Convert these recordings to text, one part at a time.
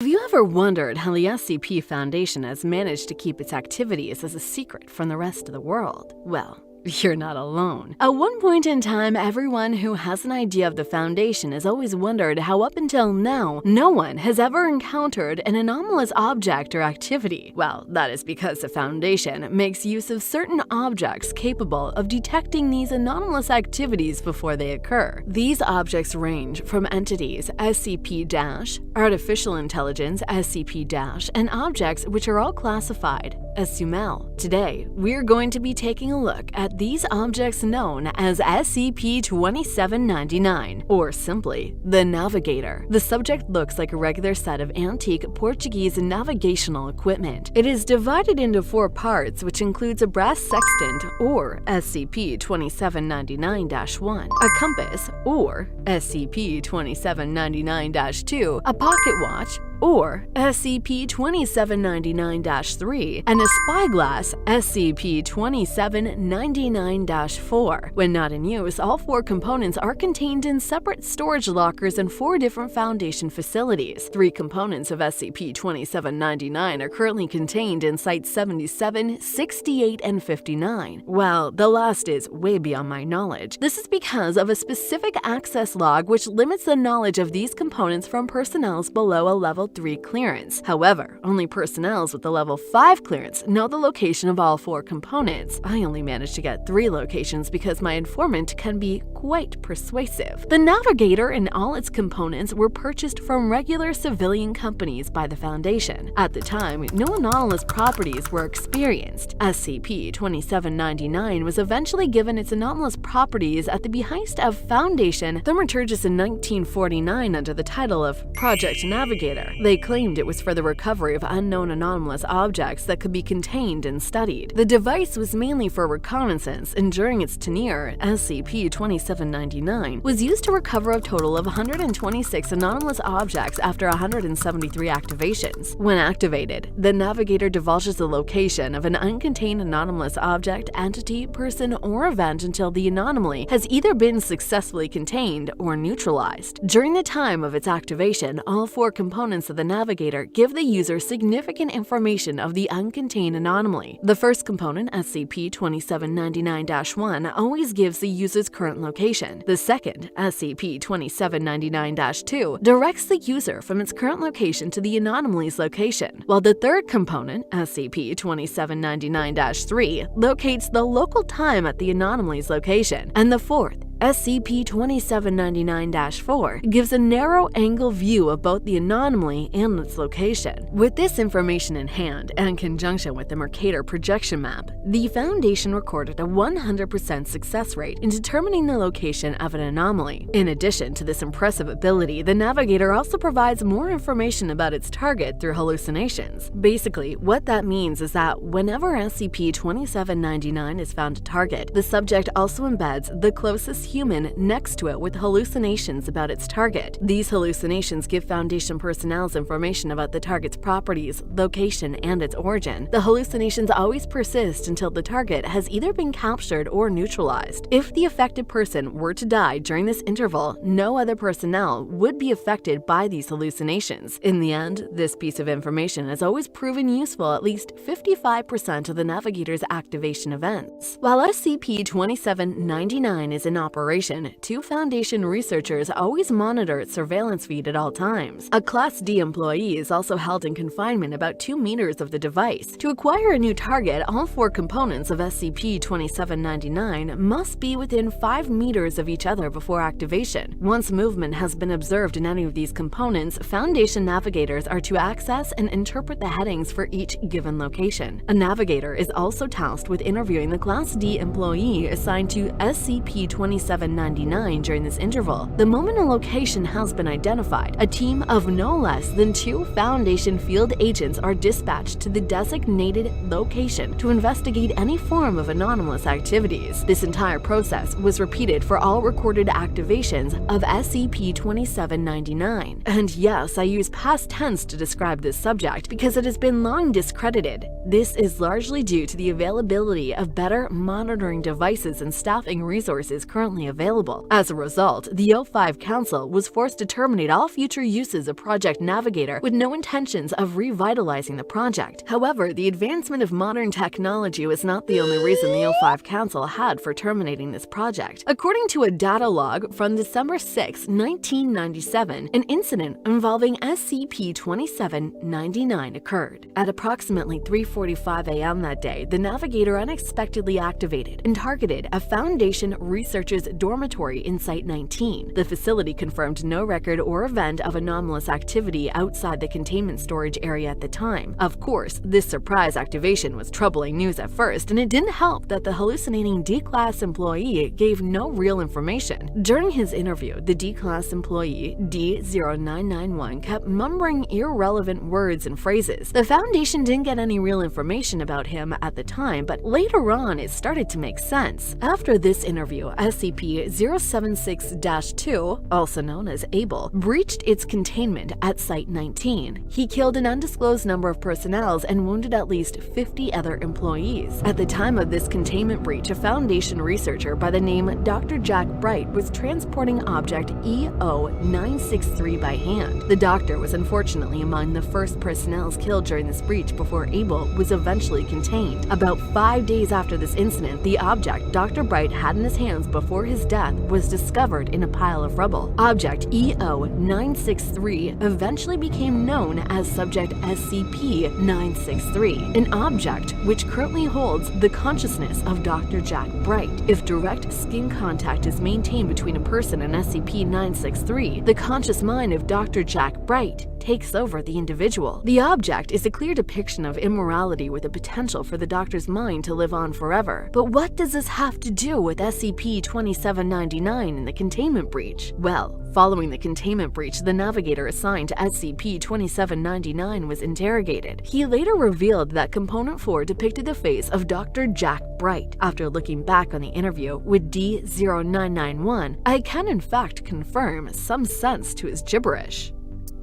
Have you ever wondered how the SCP Foundation has managed to keep its activities as a secret from the rest of the world? Well, you're not alone. At one point in time, everyone who has an idea of the Foundation has always wondered how up until now, no one has ever encountered an anomalous object or activity. Well, that is because the Foundation makes use of certain objects capable of detecting these anomalous activities before they occur. These objects range from entities SCP-, artificial intelligence SCP-, and objects which are all classified as Sumail. Today, we're going to be taking a look at these objects known as SCP-2799, or simply, the Navigator. The subject looks like a regular set of antique Portuguese navigational equipment. It is divided into 4 parts, which includes a brass sextant, or SCP-2799-1, a compass, or SCP-2799-2, a pocket watch, or SCP-2799-3, and a spyglass, SCP-2799-4. When not in use, all 4 components are contained in separate storage lockers in 4 different Foundation facilities. 3 components of SCP-2799 are currently contained in Sites 77, 68, and 59. Well, the last is way beyond my knowledge. This is because of a specific access log which limits the knowledge of these components from personnels below a Level 3 clearance. However, only personnels with the Level 5 clearance know the location of all 4 components. I only managed to get 3 locations because my informant can be quite persuasive. The Navigator and all its components were purchased from regular civilian companies by the Foundation. At the time, no anomalous properties were experienced. SCP-2799 was eventually given its anomalous properties at the behest of Foundation Thaumaturgus in 1949 under the title of Project Navigator. They claimed it was for the recovery of unknown anomalous objects that could be contained and studied. The device was mainly for reconnaissance, and during its tenure, SCP-2799 was used to recover a total of 126 anomalous objects after 173 activations. When activated, the Navigator divulges the location of an uncontained anomalous object, entity, person, or event until the anomaly has either been successfully contained or neutralized. During the time of its activation, all 4 components of the Navigator give the user significant information of the uncontained anomaly. The first component, SCP-2799-1, always gives the user's current location. The second, SCP-2799-2, directs the user from its current location to the anomaly's location, while the third component, SCP-2799-3, locates the local time at the anomaly's location, and the fourth, SCP-2799-4, gives a narrow-angle view of both the anomaly and its location. With this information in hand, and in conjunction with the Mercator projection map, the Foundation recorded a 100% success rate in determining the location of an anomaly. In addition to this impressive ability, the Navigator also provides more information about its target through hallucinations. Basically, what that means is that whenever SCP-2799 is found a target, the subject also embeds the closest human next to it with hallucinations about its target. These hallucinations give Foundation personnel information about the target's properties, location, and its origin. The hallucinations always persist until the target has either been captured or neutralized. If the affected person were to die during this interval, no other personnel would be affected by these hallucinations. In the end, this piece of information has always proven useful at least 55% of the Navigator's activation events. While SCP-2799 is in operation, 2 Foundation researchers always monitor its surveillance feed at all times. A Class D employee is also held in confinement about 2 meters of the device. To acquire a new target, all 4 components of SCP-2799 must be within 5 meters of each other before activation. Once movement has been observed in any of these components, Foundation navigators are to access and interpret the headings for each given location. A navigator is also tasked with interviewing the Class D employee assigned to SCP-2799 during this interval. The moment a location has been identified, a team of no less than 2 Foundation field agents are dispatched to the designated location to investigate any form of anomalous activities. This entire process was repeated for all recorded activations of SCP-2799. And yes, I use past tense to describe this subject because it has been long discredited. This is largely due to the availability of better monitoring devices and staffing resources currently currently available. As a result, the O5 Council was forced to terminate all future uses of Project Navigator with no intentions of revitalizing the project. However, the advancement of modern technology was not the only reason the O5 Council had for terminating this project. According to a data log from December 6, 1997, an incident involving SCP-2799 occurred. At approximately 3:45 a.m. that day, the Navigator unexpectedly activated and targeted a Foundation researchers' dormitory in Site-19. The facility confirmed no record or event of anomalous activity outside the containment storage area at the time. Of course, this surprise activation was troubling news at first, and it didn't help that the hallucinating D-Class employee gave no real information. During his interview, the D-Class employee, D0991, kept mumbling irrelevant words and phrases. The Foundation didn't get any real information about him at the time, but later on it started to make sense. After this interview, SCP-076-2, also known as Abel, breached its containment at Site-19. He killed an undisclosed number of personnel and wounded at least 50 other employees. At the time of this containment breach, a Foundation researcher by the name Dr. Jack Bright was transporting object EO-963 by hand. The doctor was unfortunately among the first personnel killed during this breach before Abel was eventually contained. About 5 days after this incident, the object Dr. Bright had in his hands before his death was discovered in a pile of rubble. Object EO-963 eventually became known as Subject SCP-963, an object which currently holds the consciousness of Dr. Jack Bright. If direct skin contact is maintained between a person and SCP-963, the conscious mind of Dr. Jack Bright takes over the individual. The object is a clear depiction of immorality with the potential for the doctor's mind to live on forever. But what does this have to do with SCP-2799 and the containment breach? Well, following the containment breach, the Navigator assigned to SCP-2799 was interrogated. He later revealed that Component 4 depicted the face of Dr. Jack Bright. After looking back on the interview with D0991, I can in fact confirm some sense to his gibberish.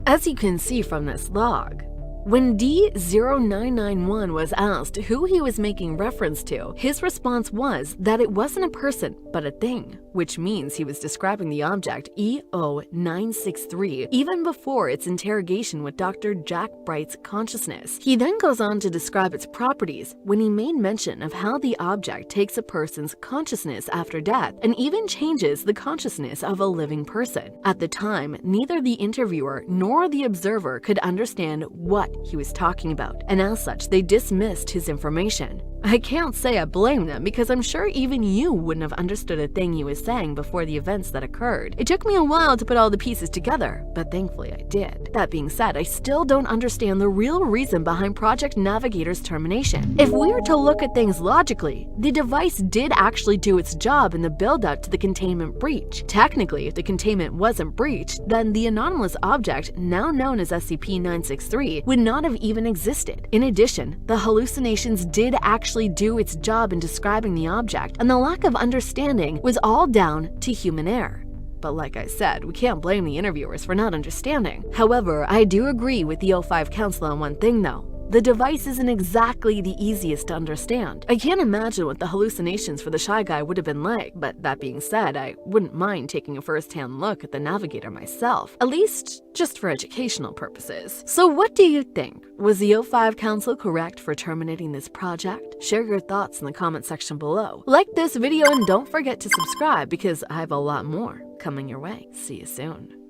As you can see from this log, when D0991 was asked who he was making reference to, his response was that it wasn't a person, but a thing, which means he was describing the object EO-963 even before its interrogation with Dr. Jack Bright's consciousness. He then goes on to describe its properties when he made mention of how the object takes a person's consciousness after death and even changes the consciousness of a living person. At the time, neither the interviewer nor the observer could understand what he was talking about, and as such, they dismissed his information. I can't say I blame them because I'm sure even you wouldn't have understood a thing he was saying before the events that occurred. It took me a while to put all the pieces together, but thankfully I did. That being said, I still don't understand the real reason behind Project Navigator's termination. If we were to look at things logically, the device did actually do its job in the build-up to the containment breach. Technically, if the containment wasn't breached, then the anomalous object, now known as SCP-963, would not have even existed. In addition, the hallucinations did actually do its job in describing the object, and the lack of understanding was all down to human error. But like I said, we can't blame the interviewers for not understanding. However, I do agree with the O5 Council on one thing though. The device isn't exactly the easiest to understand. I can't imagine what the hallucinations for the Shy Guy would have been like, but that being said, I wouldn't mind taking a first-hand look at the Navigator myself, at least just for educational purposes. So what do you think? Was the O5 Council correct for terminating this project? Share your thoughts in the comment section below. Like this video and don't forget to subscribe because I have a lot more coming your way. See you soon.